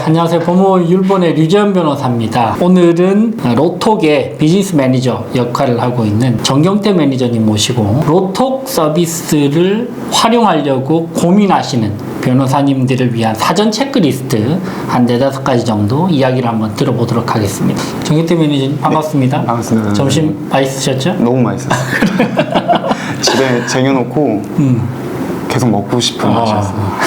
안녕하세요. 법무율본의 류재현 변호사입니다. 오늘은 로톡의 비즈니스 매니저 역할을 하고 있는 정경태 매니저님 모시고 로톡 서비스를 활용하려고 고민하시는 변호사님들을 위한 사전 체크리스트 한 4-5가지 정도 이야기를 한번 들어보도록 하겠습니다. 정경태 매니저님 반갑습니다. 네, 반갑습니다. 점심 맛있으셨죠? 너무 맛있었어요. 집에 쟁여놓고 계속 먹고 싶은 맛이었어요.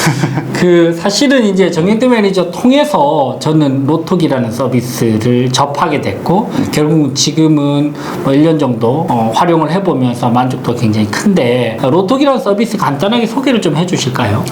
사실은 이제 정경태 매니저 통해서 저는 로톡이라는 서비스를 접하게 됐고, 결국 지금은 뭐 1년 정도 활용을 해보면서 만족도가 굉장히 큰데, 로톡이라는 서비스 간단하게 소개를 좀 해주실까요?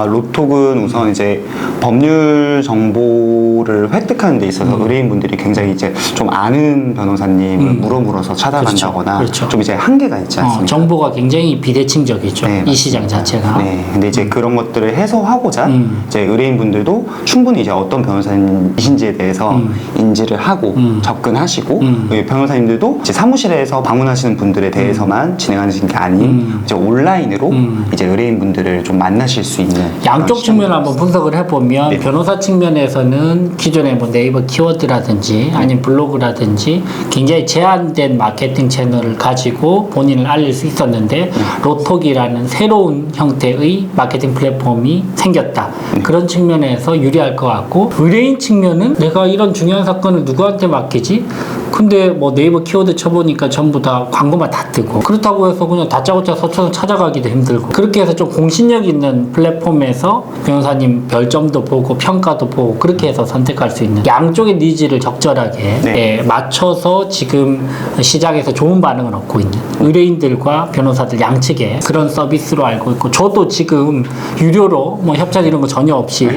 로톡은 우선 이제 법률 정보를 획득하는 데 있어서 의뢰인분들이 굉장히 이제 좀 아는 변호사님을 물어서 찾아간다거나 그렇죠. 좀 이제 한계가 있지 않습니까? 정보가 굉장히 비대칭적이죠. 네, 이 시장 자체가. 네, 근데 이제 그런 것들을 해소하고자 이제 의뢰인분들도 충분히 이제 어떤 변호사님이신지에 대해서 인지를 하고 접근하시고 변호사님들도 이제 사무실에서 방문하시는 분들에 대해서만 진행하시는 게 아닌 이제 온라인으로 이제 의뢰인분들을 좀 만나실 수 있는 양쪽 측면을 한번 분석을 해보면, 네. 변호사 측면에서는 기존의 뭐 네이버 키워드라든지 아니면 블로그라든지 굉장히 제한된 마케팅 채널을 가지고 본인을 알릴 수 있었는데 로톡이라는 새로운 형태의 마케팅 플랫폼이 생겼다. 그런 측면에서 유리할 것 같고, 의뢰인 측면은 내가 이런 중요한 사건을 누구한테 맡기지? 근데 뭐 네이버 키워드 쳐보니까 전부 다 광고만 다 뜨고, 그렇다고 해서 그냥 다짜고짜 서쳐서 찾아가기도 힘들고, 그렇게 해서 좀 공신력 있는 플랫폼에서 변호사님 별점도 보고 평가도 보고 그렇게 해서 선택할 수 있는 양쪽의 니즈를 적절하게 맞춰서 지금 시장에서 좋은 반응을 얻고 있는 의뢰인들과 변호사들 양측에 그런 서비스로 알고 있고, 저도 지금 유료로 뭐 협찬 이런 거 전혀 없이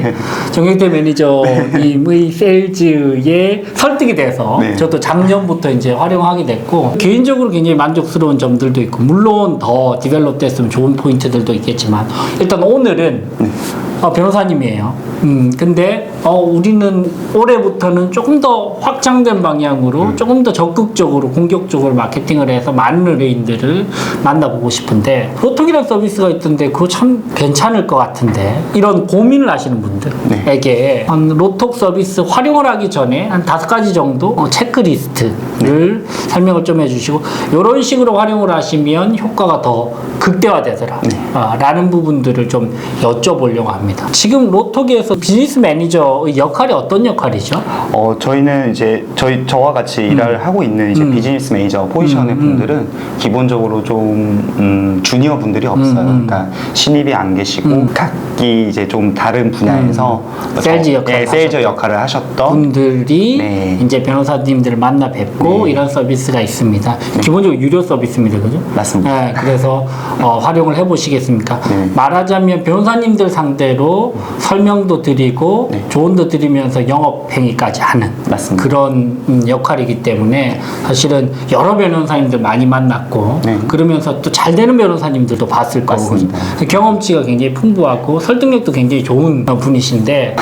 정경태 매니저님의 세일즈에 설득이 돼서 저도 작년부터 이제 활용하게 됐고, 개인적으로 굉장히 만족스러운 점들도 있고, 물론 더 디벨롭 됐으면 좋은 포인트들도 있겠지만, 일단 오늘은 변호사님이에요. 근데 우리는 올해부터는 조금 더 확장된 방향으로 조금 더 적극적으로 공격적으로 마케팅을 해서 많은 의뢰인들을 만나보고 싶은데, 로톡이라는 서비스가 있던데 그거 참 괜찮을 것 같은데, 이런 고민을 하시는 분들에게 로톡 서비스 활용을 하기 전에 한 5가지 정도 체크리스트를 설명을 좀 해주시고, 이런 식으로 활용을 하시면 효과가 더 극대화되더라 라는 부분들을 좀 여쭤보려고 합니다. 지금 로톡에서 비즈니스 매니저의 역할이 어떤 역할이죠? 저희는 이제 저와 같이 일을 하고 있는 이제 비즈니스 매니저 포지션의 분들은 기본적으로 좀 주니어 분들이 없어요. 그러니까 신입이 안 계시고 각기 이제 좀 다른 분야에서 세일즈 역할을 하셨던 분들이 이제 변호사님들을 만나 뵙고 이런 서비스가 있습니다. 기본적으로 유료 서비스입니다, 그죠? 맞습니다. 그래서 활용을 해보시겠습니까? 말하자면 변호사님들 상대로 설명도 드리고 조언도 드리면서 영업행위까지 하는 그런 역할이기 때문에, 사실은 여러 변호사님들 많이 만났고 그러면서 또 잘 되는 변호사님들도 봤을 거고, 경험치가 굉장히 풍부하고 설득력도 굉장히 좋은 분이신데,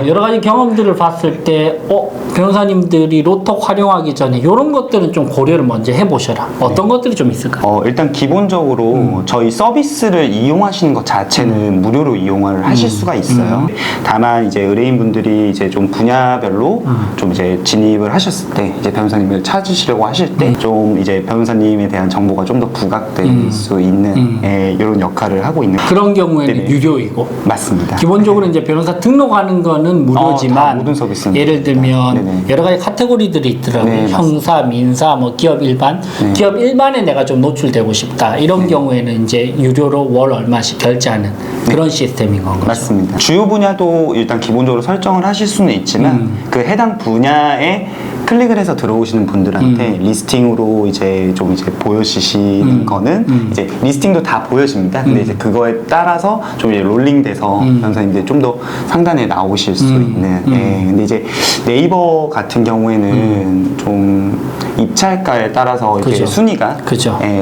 여러 가지 경험들을 봤을 때 변호사님들이 로톡 활용하기 전에 이런 것들은 좀 고려를 먼저 해보셔라. 어떤 것들이 좀 있을까요? 일단 기본적으로 저희 서비스를 이용하시는 것 자체는 무료로 이용을 하실 수가 있어요. 다만 이제 의뢰인분들이 이제 좀 분야별로 좀 이제 진입을 하셨을 때, 이제 변호사님을 찾으시려고 하실 때 좀 이제 변호사님에 대한 정보가 좀 더 부각될 수 있는 이런 역할을 하고 있는 그런 경우에는 유료이고, 맞습니다. 기본적으로 이제 변호사 등록하는 거는 무료지만 모든 서비스는 예를 들면 여러 가지 카테고리들이 있더라고요. 형사, 민사, 뭐 기업 일반, 기업 일반에 내가 좀 노출되고 싶다 이런 경우에는 이제 유료로 월 얼마씩 결제하는 그런 시스템인 건가요? 맞습니다. 주요 분야도 일단 기본적으로 설정을 하실 수는 있지만 그 해당 분야에 클릭을 해서 들어오시는 분들한테 리스팅으로 이제 좀 이제 보여주시는 거는 이제 리스팅도 다 보여집니다. 근데 이제 그거에 따라서 좀 이제 롤링돼서 변호사님들이 좀 더 상단에 나오실 수 있는. 근데 이제 네이버 같은 경우에는 좀 입찰가에 따라서 이렇게 순위가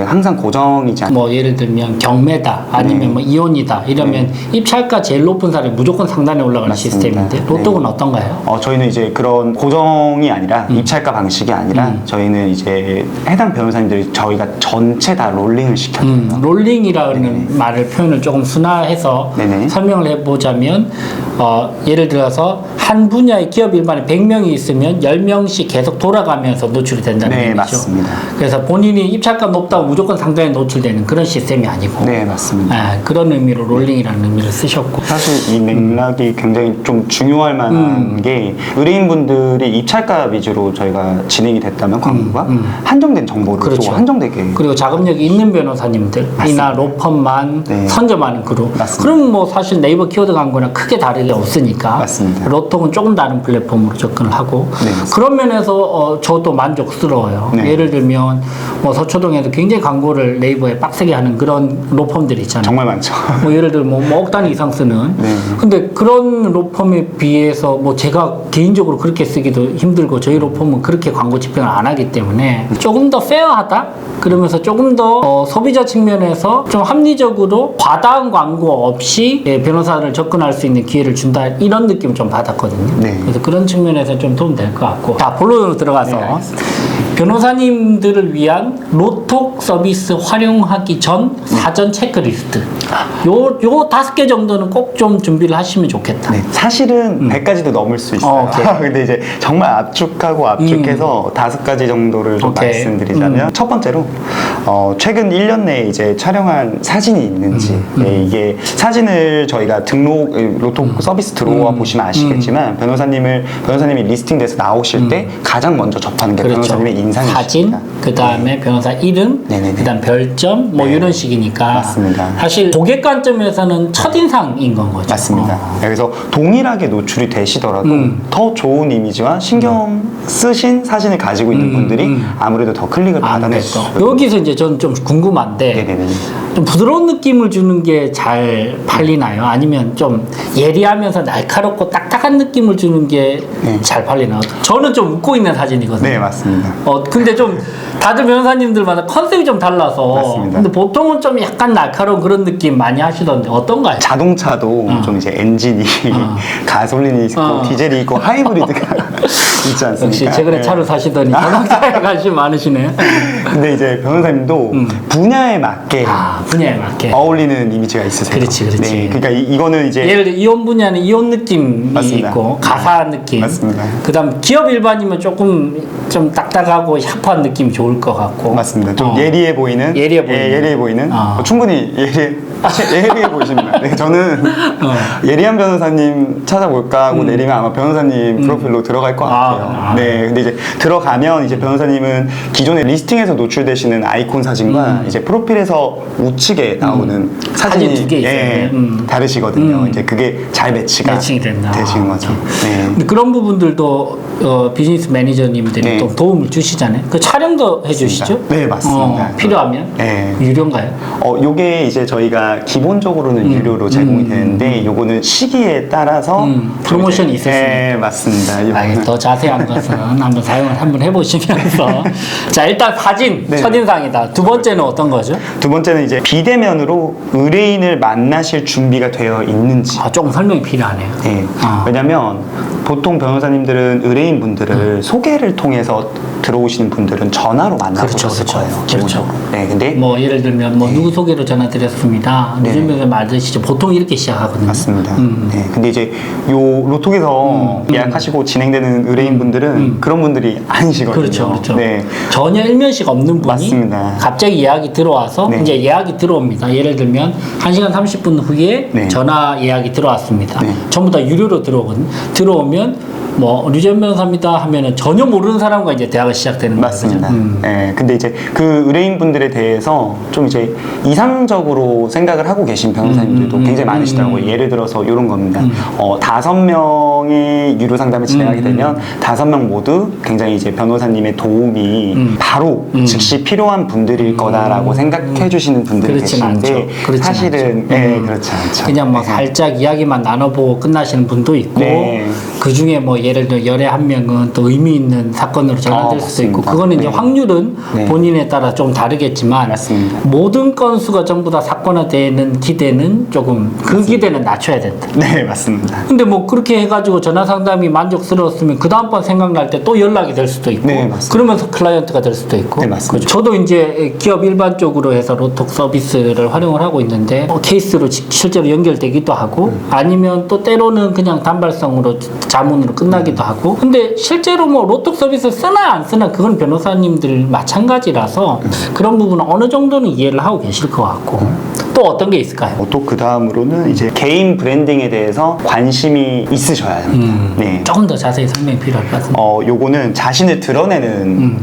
항상 고정이지 않아요. 뭐 예를 들면 경매다 아니면 뭐 이혼이다 이러면 입찰가 제일 높은 사람이 무조건 상단에 올라가는 시스템인데 로톡은 어떤가요? 저희는 이제 그런 고정이 아니라 입찰가 방식이 아니라 저희는 이제 해당 변호사님들이 저희가 전체 다 롤링을 시켜요. 롤링이라는 말을 표현을 조금 순화해서 네네. 설명을 해보자면 예를 들어서 한 분야의 기업 일반에 100명이 있으면 10명씩 계속 돌아가면서 노출이 된다는 네, 얘기죠. 맞습니다. 그래서 본인이 입찰가 높다고 무조건 상장에 노출되는 그런 시스템이 아니고 네, 맞습니다. 그런 의미로 롤링이라는 의미를 쓰셨고 사실 이 맥락이 굉장히 좀 중요할 만한 게 의뢰인분들이 입찰가 위주로 저희가 진행이 됐다면 광고가 한정된 정보를 그렇죠. 또 한정되게 그리고 자금력이 있는 변호사님들이나 맞습니다. 로펌만 네. 선점하는 그룹. 맞습니다. 그럼 뭐 사실 네이버 키워드 광고랑 크게 다르게 없으니까. 맞습니다. 로톡은 조금 다른 플랫폼으로 접근을 하고. 네, 맞습니다. 그런 면에서 저도 만족스러워요. 네. 예를 들면 뭐 서초동에도 굉장히 광고를 네이버에 빡세게 하는 그런 로펌들이 있잖아요. 정말 많죠. 뭐 예를 들면 뭐 억 단위 이상 쓰는. 네. 근데 그런 로펌에 비해서 뭐 제가 개인적으로 그렇게 쓰기도 힘들고 저희 로펌은 그렇게 광고 집행을 안 하기 때문에 조금 더 페어하다? 그러면서 조금 더 소비자 측면에서 좀 합리적으로 과다한 광고 없이 변호사를 접근할 수 있는 기회를 준다 이런 느낌을 좀 받았거든요. 네. 그래서 그런 측면에서 좀 도움 될 것 같고. 자, 본론으로 들어가서 네, 알겠습니다. 변호사님들을 위한 로톡 서비스 활용하기 전 사전 체크리스트. 요 5개 정도는 꼭 좀 준비를 하시면 좋겠다. 네, 사실은 100가지도 넘을 수 있어요. 오케이. 근데 이제 정말 압축하고 압축해서 5가지 정도를 좀 오케이. 말씀드리자면 첫 번째로 최근 1년 내에 이제 촬영한 사진이 있는지 네, 이게 사진을 저희가 등록 로톡 서비스 들어와 보시면 아시겠지만 변호사님이 리스팅돼서 나오실 때 가장 먼저 접하는 게 변호사님의 인상이십니다. 사진, 그 다음에 변호사 이름, 네네네. 그 다음 별점, 뭐 네. 이런 식이니까. 맞습니다. 사실 고객 관점에서는 첫인상인 건 거죠. 맞습니다. 그래서 동일하게 노출이 되시더라도 더 좋은 이미지와 신경 쓰신 사진을 가지고 있는 분들이 아무래도 더 클릭을 받아낼 수 아무래도. 있어요. 여기서 이제 저는 좀 궁금한데 네네네. 좀 부드러운 느낌을 주는 게 잘 팔리나요? 아니면 좀 예리하면서 날카롭고 딱딱한 느낌을 주는 게 잘 팔리나요? 저는 좀 웃고 있는 사진이거든요. 네, 맞습니다. 근데 좀 다들 변호사님들마다 컨셉이 좀 달라서. 맞습니다. 근데 보통은 좀 약간 날카로운 그런 느낌 많이 하시던데 어떤가요? 자동차도 좀 이제 엔진이 가솔린이 있고 디젤이 있고 하이브리드가 있지 않습니까? 역시 최근에 네. 차를 사시더니 자동차에 관심 많으시네요. 근데 이제 변호사님도 분야에 맞게 분야에 맞게. 어울리는 이미지가 있으세요. 그렇지. 네, 그러니까 이거는 이제 예를 들어 이혼 분야는 이혼 느낌이 맞습니다. 있고 가사 느낌. 맞습니다. 그다음 기업 일반이면 조금 좀 딱딱하고 샤프한 느낌이 좋을 것 같고. 맞습니다. 좀 예리해 보이는, 예리해 보이는. 예리해 보이는. 어. 충분히 예리해 보이십니다. 네, 저는 예리한 변호사님 찾아볼까 하고 내리면 아마 변호사님 프로필로 들어갈 것 같아요. 네, 근데 이제 들어가면 이제 변호사님은 기존에 리스팅에서 노출되시는 아이콘 사진과 이제 프로필에서 우측에 나오는 사진이 사진 2개 있어요. 다르시거든요. 이제 그게 잘 매칭이 된다. 되시는 거죠. 네. 근데 그런 부분들도 비즈니스 매니저님들이 네. 또 도움을 주시잖아요. 그 촬영도 해주시죠? 네, 맞습니다. 필요하면? 네. 유료인가요? 요게 이제 저희가 기본적으로는 유료로 제공이 되는데 요거는 시기에 따라서 프로모션이 있을 수 네, 맞습니다. 더 자세한 것은 한번 사용을 한번 해보시면서 자, 일단 사진 네. 첫인상이다. 두 번째는 어떤 거죠? 두 번째는 이제 비대면으로 의뢰인을 만나실 준비가 되어 있는지. 조금 설명이 필요하네요. 네. 왜냐면 보통 변호사님들은 의뢰인분들을 소개를 통해서 들어오시는 분들은 전화로 만나보셨을 거예요. 기본적으로. 네, 근데 뭐 예를 들면 뭐 누구 소개로 전화드렸습니다. 요즘에 말드시죠. 보통 이렇게 시작하거든요. 맞습니다. 네, 근데 이제 요 로톡에서 예약하시고 진행되는 의뢰인분들은 그런 분들이 아니시거든요. 그렇죠. 네. 전혀 일면식 없는 분이 맞습니다. 갑자기 예약이 들어와서 네. 이제 예약이 들어옵니다. 예를 들면 1시간 30분 후에 네. 전화 예약이 들어왔습니다. 네. 전부 다 유료로 들어오거든요. 들어오면 뭐 류전 변호사입니다 하면은 전혀 모르는 사람과 이제 대화가 시작되는 거죠. 맞습니다. 네, 근데 이제 그 의뢰인분들에 대해서 좀 이제 이상적으로 생각을 하고 계신 변호사님들도 굉장히 많으시더라고요. 예를 들어서 이런 겁니다. 5명의 유료 상담을 진행하게 되면 5명 모두 굉장히 이제 변호사님의 도움이 바로 즉시 필요한 분들일 거다라고 생각해 주시는 분들이 그렇진 계시는데 않죠. 그렇진 사실은 않죠. 네, 그렇지 않죠. 그냥 뭐 네. 살짝 이야기만 나눠보고 끝나시는 분도 있고 네. 그 중에 뭐 예를 들어 열에 한 명은 또 의미 있는 사건으로 전환될 수도 있고 맞습니다. 그거는 이제 네. 확률은 네. 본인에 따라 좀 다르겠지만 맞습니다. 모든 건수가 전부 다 사건화되는 기대는 조금 그 기대는 낮춰야 된다. 네, 맞습니다. 근데 뭐 그렇게 해가지고 전화 상담이 만족스러웠으면 그 다음번 생각날 때 또 연락이 될 수도 있고 네, 맞습니다. 그러면서 클라이언트가 될 수도 있고 네, 맞습니다. 그죠. 저도 이제 기업 일반적으로 해서 로톡 서비스를 활용을 하고 있는데 케이스로 실제로 연결되기도 하고 아니면 또 때로는 그냥 단발성으로 자문으로 끝나기도 하고 근데 실제로 뭐 로톡 서비스 쓰나 안 쓰나 그건 변호사님들 마찬가지라서 그런 부분은 어느 정도는 이해를 하고 계실 것 같고 또 어떤 게 있을까요? 또 그 다음으로는 이제 개인 브랜딩에 대해서 관심이 있으셔야 합니다. 네. 조금 더 자세히 설명이 필요할 것 같은데 요거는 자신을 드러내는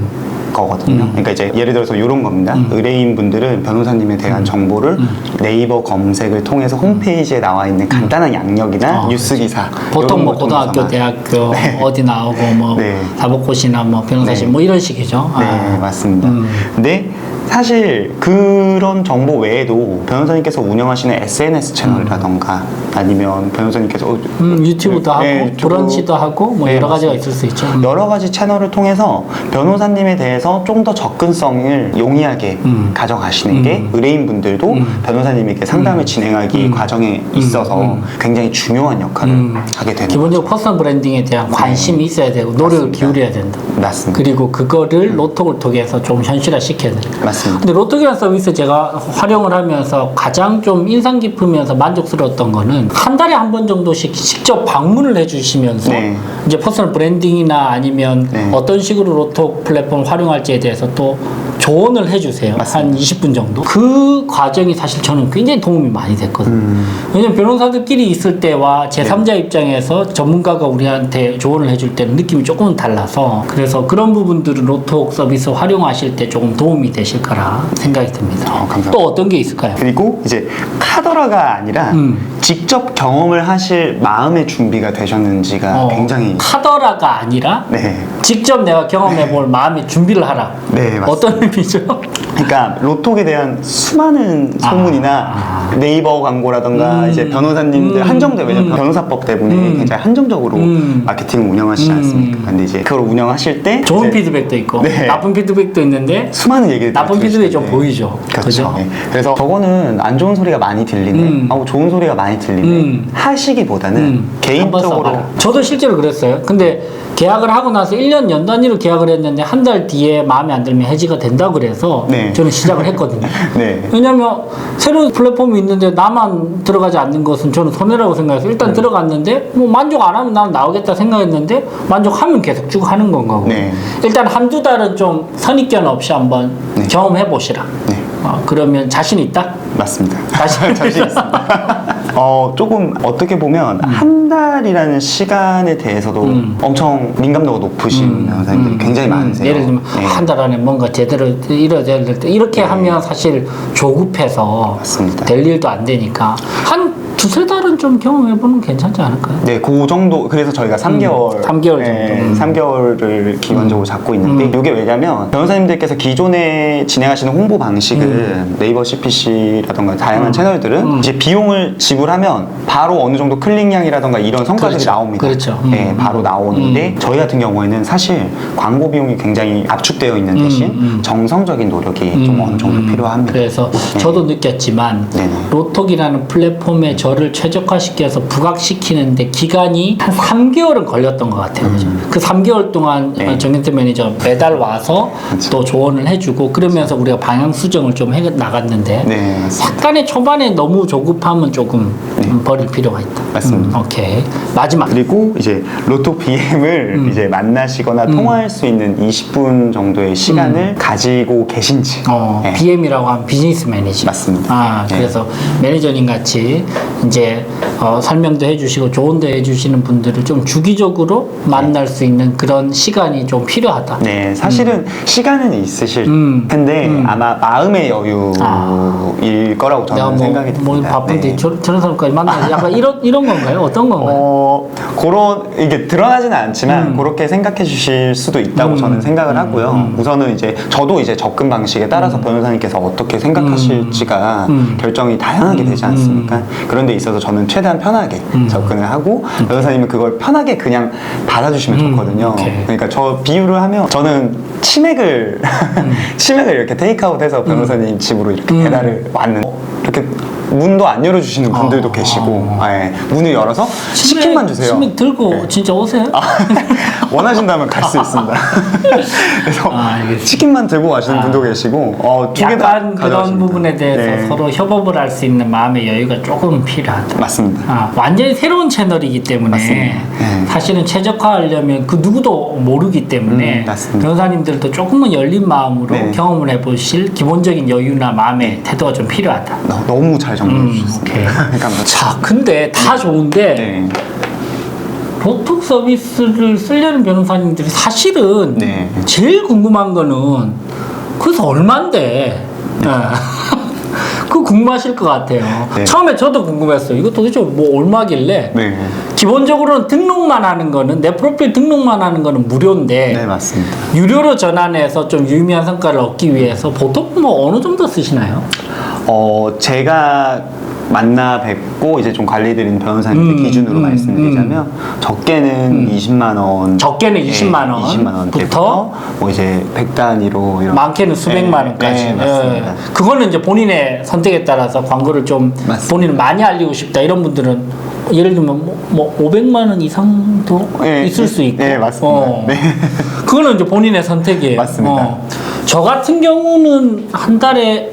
거거든요. 그러니까 이제 예를 들어서 이런 겁니다. 의뢰인 분들은 변호사님에 대한 정보를 네이버 검색을 통해서 홈페이지에 나와 있는 간단한 양력이나 뉴스 기사 보통 이런 뭐 걸 고등학교, 통해서만. 대학교 네. 어디 나오고 뭐 네. 사법고시나 뭐 변호사실 네. 뭐 이런 식이죠. 네, 맞습니다. 근데 사실 그런 정보 외에도 변호사님께서 운영하시는 SNS 채널이라던가 아니면 변호사님께서 유튜브도 하고 네, 유튜브. 브런치도 하고 뭐 네, 여러 가지가 맞습니다. 있을 수 있죠. 여러 가지 채널을 통해서 변호사님에 대해서 좀 더 접근성을 용이하게 가져가시는 게 의뢰인분들도 변호사님에게 상담을 진행하기 과정에 있어서 굉장히 중요한 역할을 하게 되는 기본적으로 퍼스널 브랜딩에 대한 관심이 있어야 되고 노력을 맞습니다. 기울여야 된다. 거죠. 맞습니다. 그리고 그거를 로톡을 통해서 좀 현실화 시켜야 된다. 맞습니다. 근데 로톡이라는 서비스 제가 활용을 하면서 가장 좀 인상 깊으면서 만족스러웠던 거는 한 달에 한 번 정도씩 직접 방문을 해주시면서 네. 이제 퍼스널 브랜딩이나 아니면 네. 어떤 식으로 로톡 플랫폼을 활용할지에 대해서 또 조언을 해주세요. 맞습니다. 한 20분 정도. 그 과정이 사실 저는 굉장히 도움이 많이 됐거든요. 왜냐면 변호사들끼리 있을 때와 제3자 입장에서 전문가가 우리한테 조언을 해줄 때는 느낌이 조금은 달라서 그래서 그런 부분들은 로톡 서비스 활용하실 때 조금 도움이 되실 거라 생각이 듭니다. 감사합니다. 또 어떤 게 있을까요? 그리고 이제 카더라가 아니라 직접 경험을 하실 마음의 준비가 되셨는지가 굉장히 카더라가 아니라 네. 직접 내가 경험해 볼 마음의 준비를 하라. 네, 맞습니다. 어떤 의미죠? 그러니까 로톡에 대한 수많은 소문이나 네이버 광고라던가 이제 변호사님들 한정돼 왜냐면 변호사법 때문에 굉장히 한정적으로 마케팅을 운영하시지 않습니까? 근데 이제 그걸 운영하실 때 좋은 이제 피드백도 있고 네. 나쁜 피드백도 있는데 수많은 얘기를 나쁜 피드백이 좀 보이죠. 그렇죠. 그죠? 네. 그래서 저거는 안 좋은 소리가 많이 들리네. 좋은 소리가 많이 들리네. 하시기보다는 한번 개인적으로 써봐라. 저도 실제로 그랬어요. 근데 계약을 하고 나서 1년 연 단위로 계약을 했는데 한 달 뒤에 마음에 안 들면 해지가 된다 그래서 네. 저는 시작을 했거든요. 네. 왜냐면 새로운 플랫폼이 있는데 나만 들어가지 않는 것은 저는 손해라고 생각해서 일단 들어갔는데 뭐 만족 안 하면 나는 나오겠다 생각했는데 만족하면 계속 쭉 하는 건 거고 네. 일단 한두 달은 좀 선입견 없이 한번 네. 경험해 보시라. 네. 그러면 자신 있다? 맞습니다. 자신 있습니다. 조금 어떻게 보면 한 달이라는 시간에 대해서도 엄청 민감도가 높으신 변호사님들이 굉장히 많으세요. 예를 들면 네. 한 달 안에 뭔가 제대로 이루어져야 될 때 이렇게 하면 사실 조급해서 맞습니다. 될 일도 안 되니까 한 두세 달은 좀 경험해보는 괜찮지 않을까요? 네, 그 정도. 그래서 저희가 3개월. 3개월 네, 정도. 3개월을 기본적으로 잡고 있는데, 이게 왜냐면, 변호사님들께서 기존에 진행하시는 홍보 방식은 네이버 CPC라던가 다양한 채널들은 이제 비용을 지불하면 바로 어느 정도 클릭량이라던가 이런 성과들이 그렇죠. 나옵니다. 그렇죠. 네, 바로 나오는데, 저희 같은 경우에는 사실 광고 비용이 굉장히 압축되어 있는 대신 정성적인 노력이 좀 어느 정도 필요합니다. 그래서 네. 저도 느꼈지만 네네. 로톡이라는 플랫폼에 저를 최적화시켜서 부각시키는데 기간이 한 3개월은 걸렸던 것 같아요. 그죠? 그 3개월 동안 네. 정현태 매니저 매달 와서 그렇죠. 또 조언을 해주고 그러면서 우리가 방향 수정을 좀 해 나갔는데 네, 맞습니다. 약간의 초반에 너무 조급함은 조금 버릴 필요가 있다. 맞습니다. 오케이. 마지막. 그리고 이제 로또 BM을 이제 만나시거나 통화할 수 있는 20분 정도의 시간을 가지고 계신지. 네. BM이라고 하면 비즈니스 매니저. 맞습니다. 네. 그래서 매니저님 같이 이제 설명도 해주시고 조언도 해주시는 분들을 좀 주기적으로 만날 수 있는 그런 시간이 좀 필요하다. 네, 사실은 시간은 있으실 텐데 아마 마음의 여유일 거라고 내가 저는 생각이 듭니다. 뭐 바쁜데 네. 저런 사람까지 만나서 약간 이런 건가요? 어떤 건가요? 이게 드러나지는 않지만 그렇게 생각해 주실 수도 있다고 저는 생각을 하고요. 우선은 이제 저도 이제 접근 방식에 따라서 변호사님께서 어떻게 생각하실지가 결정이 다양하게 되지 않습니까? 그런데 게 있어서 저는 최대한 편하게 접근을 하고 변호사님은 그걸 편하게 그냥 받아주시면 좋거든요. 오케이. 그러니까 저 비유를 하면 저는 치맥을 치맥을 이렇게 테이크아웃해서 변호사님 집으로 이렇게 배달을 왔는데 이렇게 문도 안 열어주시는 분들도 계시고 예, 문을 열어서 치킨만 주세요. 치맥 들고 진짜 오세요? 원하신다면 갈 수 있습니다. 그래서 알겠습니다. 치킨만 들고 가시는 분도 계시고 두 개 다 약간 그런 가져가십니다. 부분에 대해서 네. 서로 협업을 할 수 있는 마음의 여유가 조금 필요하다. 맞습니다. 완전히 새로운 채널이기 때문에 맞습니다. 네. 사실은 최적화하려면 그 누구도 모르기 때문에 맞습니다. 변호사님들도 조금은 열린 마음으로 네. 경험을 해보실 기본적인 여유나 마음의 태도가 좀 필요하다. 너무 잘 정리해 주셨습니다. 오케이. 감사합니다. 자, 근데 다 좋은데 네. 로톡 서비스를 쓰려는 변호사님들이 사실은 네. 제일 궁금한 거는 그래서 얼만데? 네. 그거 궁금하실 것 같아요. 네. 처음에 저도 궁금했어요. 이거 도대체 뭐 얼마길래? 네. 기본적으로는 등록만 하는 거는 내 프로필 등록만 하는 거는 무료인데 네, 맞습니다. 유료로 전환해서 좀 유의미한 성과를 얻기 위해서 보통 뭐 어느 정도 쓰시나요? 제가 만나 뵙고 이제 좀 관리드린 변호사님들 기준으로 말씀드리자면 적게는 20만 원, 적게는 20만 원 20만 원부터 뭐 이제 100단위로 이런 많게는 수백만 원까지. 네, 맞습니다. 예. 그거는 이제 본인의 선택에 따라서 광고를 좀 맞습니다. 본인을 많이 알리고 싶다 이런 분들은 예를 들면 뭐 500만 원 이상도 네, 있을 수 있고. 네, 맞습니다. 네. 그거는 이제 본인의 선택이에요. 맞습니다. 저 같은 경우는 한 달에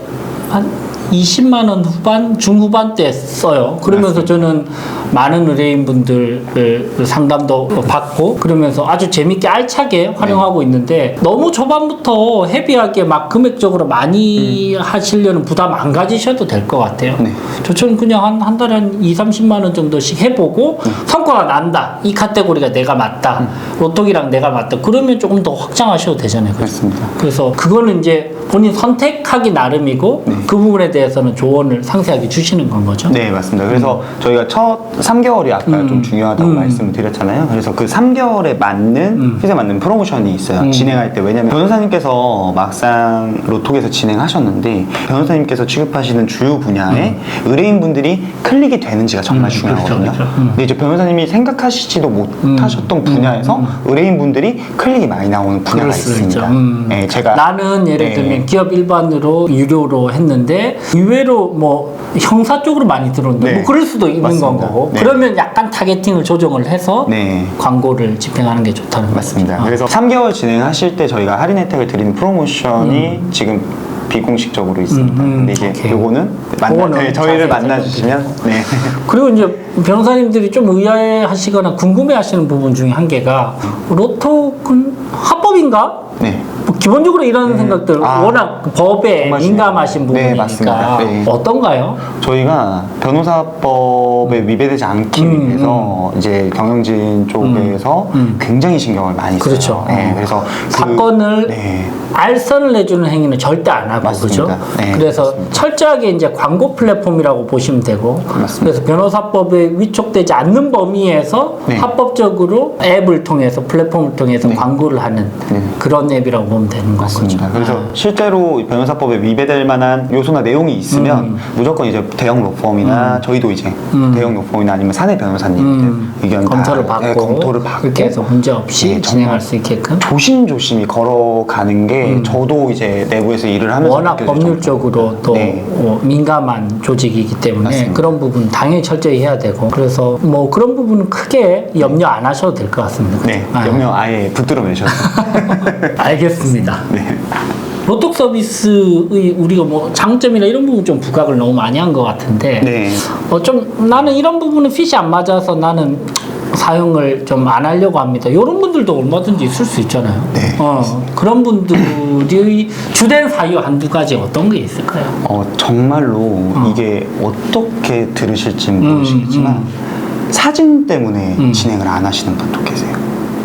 한 20만 원 후반, 중후반대 써요. 그러면서 저는 많은 의뢰인분들 상담도 받고 그러면서 아주 재밌게 알차게 활용하고 있는데 너무 초반부터 헤비하게 막 금액적으로 많이 하시려는 부담 안 가지셔도 될 것 같아요. 네. 저는 그냥 한 달에 한 2, 30만 원 정도씩 해보고 성과가 난다. 이 카테고리가 내가 맞다. 로톡이랑 내가 맞다. 그러면 조금 더 확장하셔도 되잖아요. 그렇습니다. 그래서 그거는 이제 본인 선택하기 나름이고 그 부분에 대해서는 조언을 상세하게 주시는 건 거죠. 네, 맞습니다. 그래서 저희가 첫 3개월이 아까 좀 중요하다고 말씀을 드렸잖아요. 그래서 그 3개월에 맞는 핏에 맞는 프로모션이 있어요. 진행할 때. 왜냐면 변호사님께서 막상 로톡에서 진행하셨는데 변호사님께서 취급하시는 주요 분야에 의뢰인분들이 클릭이 되는지가 정말 중요하거든요. 그렇죠. 근데 이제 변호사님이 생각하시지도 못하셨던 분야에서 의뢰인분들이 클릭이 많이 나오는 분야가 그럴 수 있습니다. 있죠. 네, 제가 나는 예를 네. 들면 기업 일반으로 유료로 했는데 의외로 뭐 형사 쪽으로 많이 들어오는데 네. 뭐 그럴 수도 있는 맞습니다. 건 거고 네. 그러면 약간 타겟팅을 조정을 해서 네. 광고를 집행하는 게 좋다는 맞습니다. 거죠. 그래서 3개월 진행하실 때 저희가 할인 혜택을 드리는 프로모션이 지금 비공식적으로 있습니다. 근데 이제 오케이. 요거는 그거는 네, 저희를 자세히 만나주시면 네. 그리고 이제 변호사님들이 좀 의아해하시거나 궁금해하시는 부분 중에 한 개가 로톡은 합법인가? 네. 뭐 기본적으로 이런 생각들 워낙 법에 정말 민감하신 중요해요. 네, 부분이니까 맞습니다. 네. 어떤가요? 저희가 변호사법에 위배되지 않기 위해서 이제 경영진 쪽에서 굉장히 신경을 많이 써요. 그렇죠. 네, 그래서 사건을 네. 알선을 내주는 행위는 절대 안 하고 맞습니다. 그죠? 네, 그래서 맞습니다. 철저하게 이제 광고 플랫폼이라고 보시면 되고 맞습니다. 그래서 변호사법에 위촉되지 않는 범위에서 네. 합법적으로 앱을 통해서 플랫폼을 통해서 네. 광고를 하는 네. 그런 앱이라고 보면 되는 거죠. 맞습니다. 그래서 실제로 변호사법에 위배될 만한 요소나 내용이 있으면 무조건 이제 대형 로펌이나 저희도 이제 대형 로펌이나 아니면 사내 변호사님들 의견 검토를 다, 받고, 네, 검토를 받고 그렇게 해서 문제 없이 네, 진행할 수 있게끔 조심조심히 걸어가는 게 저도 이제 내부에서 일을 하면서 워낙 느껴질 법률적으로 또 네. 민감한 조직이기 때문에 맞습니다. 그런 부분 당연히 철저히 해야 되고 그래서 뭐 그런 부분은 크게 염려 안 하셔도 될 것 같습니다. 네, 염려 아예 붙들어 매셨어요. 알겠습니다. 네. 로톡 서비스의 우리가 뭐 장점이나 이런 부분 좀 부각을 너무 많이 한 것 같은데 네. 좀 나는 이런 부분은 핏이 안 맞아서 나는 사용을 좀 안 하려고 합니다. 이런 분들도 얼마든지 있을 수 있잖아요. 네. 그런 분들의 주된 사유 한두 가지 어떤 게 있을까요? 정말로 이게 어떻게 들으실지는 모르시겠지만 사진 때문에 진행을 안 하시는 분도 계세요.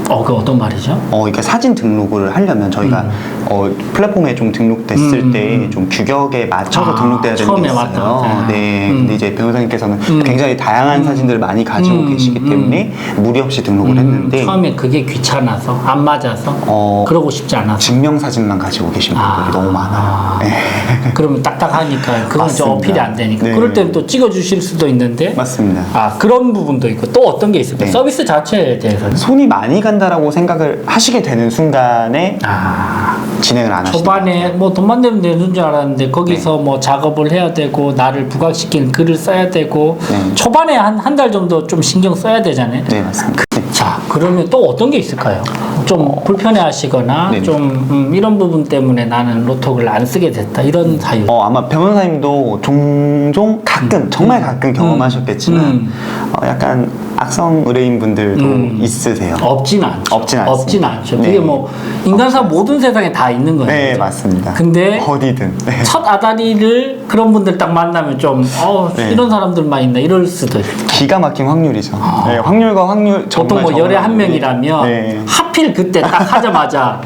그 어떤 말이죠? 이렇게 사진 등록을 하려면 저희가 플랫폼에 좀 등록됐을 때 좀 규격에 맞춰서 등록돼야 되는 게 처음에 있어요. 맞다. 네. 근데 이제 변호사님께서는 굉장히 다양한 사진들을 많이 가지고 계시기 때문에 무리 없이 등록을 했는데 처음에 그게 귀찮아서 안 맞아서 그러고 싶지 않아서 증명사진만 가지고 계신 분들이 너무 많아요. 네. 그러면 딱딱하니까 그건 좀 맞습니다. 어필이 안 되니까 네. 그럴 때는 또 찍어주실 수도 있는데 맞습니다. 그런 부분도 있고 또 어떤 게 있을까요? 네. 서비스 자체에 대해서는 손이 많이 간다라고 생각을 하시게 되는 순간에 진행을 안 하시는 초반에 뭐 돈만 내면 되는 줄 알았는데 거기서 뭐 작업을 해야 되고 나를 부각시키는 글을 써야 되고 초반에 한 달 정도 좀 신경 써야 되잖아요. 네, 맞습니다. 자, 그러면 또 어떤 게 있을까요? 좀 불편해 하시거나 네네. 좀 이런 부분 때문에 나는 로톡을 안 쓰게 됐다. 이런 사유. 아마 변호사님도 종종 가끔 정말 가끔 경험하셨겠지만 약간 악성 의뢰인 분들도 있으세요. 없진 않죠. 없진 않습니다. 없진 않죠. 네. 그게 뭐 인간사 모든 세상에 다 있는 거예요. 네, 그죠? 맞습니다. 근데 어디든. 네. 첫 아다리를 그런 분들 딱 만나면 좀 네. 이런 사람들만 있나 이럴 수도 있고. 기가 막힌 확률이죠. 네, 확률과 확률 보통 뭐 열에 한 명이라면 네. 하필 그때 딱 하자마자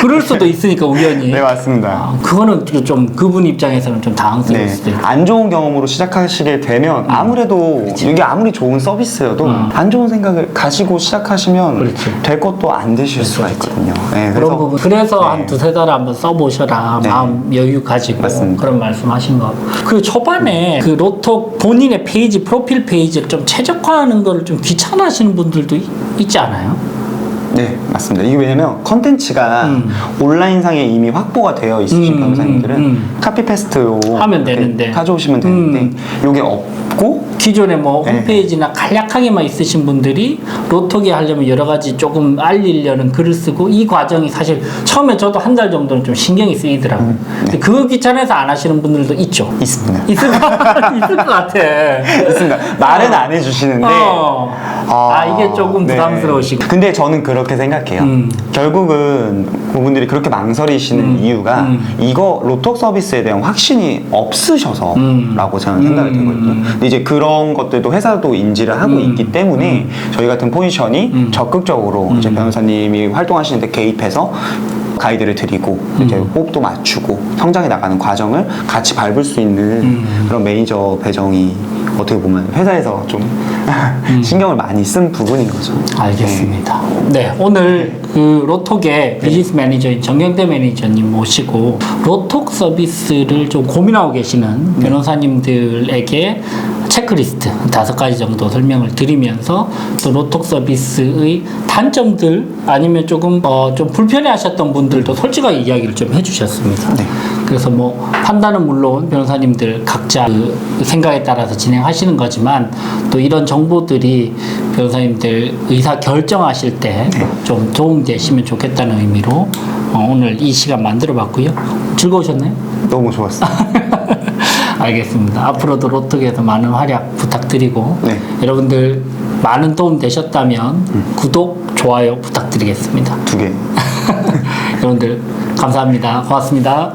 그럴 수도 있으니까 우연히. 네, 맞습니다. 그거는 좀 그분 입장에서는 좀 당황스러울 네, 수도 있고. 안 좋은 경험으로 시작하시게 되면 아무래도 이게 아무리 좋은 서비스여도 안 좋은 생각을 가지고 시작하시면 그렇지. 될 것도 안 되실 수가 있거든요. 네, 그런 부분. 그래서 네. 한 두세 달에 한번 써보셔라. 네. 마음 여유 가지고. 맞습니다. 그런 말씀 하신 거. 그리고 초반에 그 로톡 본인의 페이지, 프로필 페이지를 좀 최적화하는 거를 좀 귀찮아하시는 분들도 있지 않아요? 네, 맞습니다. 이게 왜냐면 컨텐츠가 온라인상에 이미 확보가 되어 있으신 변호사님들은 카피페스트로 하면 이렇게 되는데. 가져오시면 되는데 이게 없고 기존에 뭐 네. 홈페이지나 간략하게만 있으신 분들이 로톡에 하려면 여러 가지 조금 알리려는 글을 쓰고 이 과정이 사실 처음에 저도 한 달 정도는 좀 신경이 쓰이더라고요. 근데 그거 귀찮아서 안 하시는 분들도 있죠. 있습니다. 있을 것 같아. 있습니다. 말은 안 해주시는데 이게 조금 부담스러우시고. 근데 저는 그렇게 생각해요. 결국은 그분들이 그렇게 망설이시는 이유가 이거 로톡 서비스에 대한 확신이 없으셔서라고 저는 생각이 되거든요. 근데 이제 그런 것들도 회사도 인지를 하고 있기 때문에 저희 같은 포지션이 적극적으로 이제 변호사님이 활동하시는데 개입해서 가이드를 드리고 이제 호흡도 맞추고 성장해 나가는 과정을 같이 밟을 수 있는 그런 매니저 배정이 어떻게 보면 회사에서 좀 신경을 많이 쓴 부분인 거죠. 알겠습니다. 네, 오늘 그 로톡의 비즈니스 매니저인 정경대 매니저님 모시고 로톡 서비스를 좀 고민하고 계시는 변호사님들에게 체크리스트 5가지 정도 설명을 드리면서 또 로톡 서비스의 단점들 아니면 조금 좀 불편해하셨던 분들도 솔직하게 이야기를 좀 해주셨습니다. 네. 그래서 뭐 판단은 물론 변호사님들 각자 그 생각에 따라서 진행하시는 거지만 또 이런 정보들이 변호사님들 의사 결정하실 때 좀 도움되시면 좋겠다는 의미로 오늘 이 시간 만들어봤고요. 즐거우셨나요? 너무 좋았어요. 알겠습니다. 앞으로도 로톡에서 많은 활약 부탁드리고 네. 여러분들 많은 도움 되셨다면 구독, 좋아요 부탁드리겠습니다. 2개. 여러분들 감사합니다. 고맙습니다.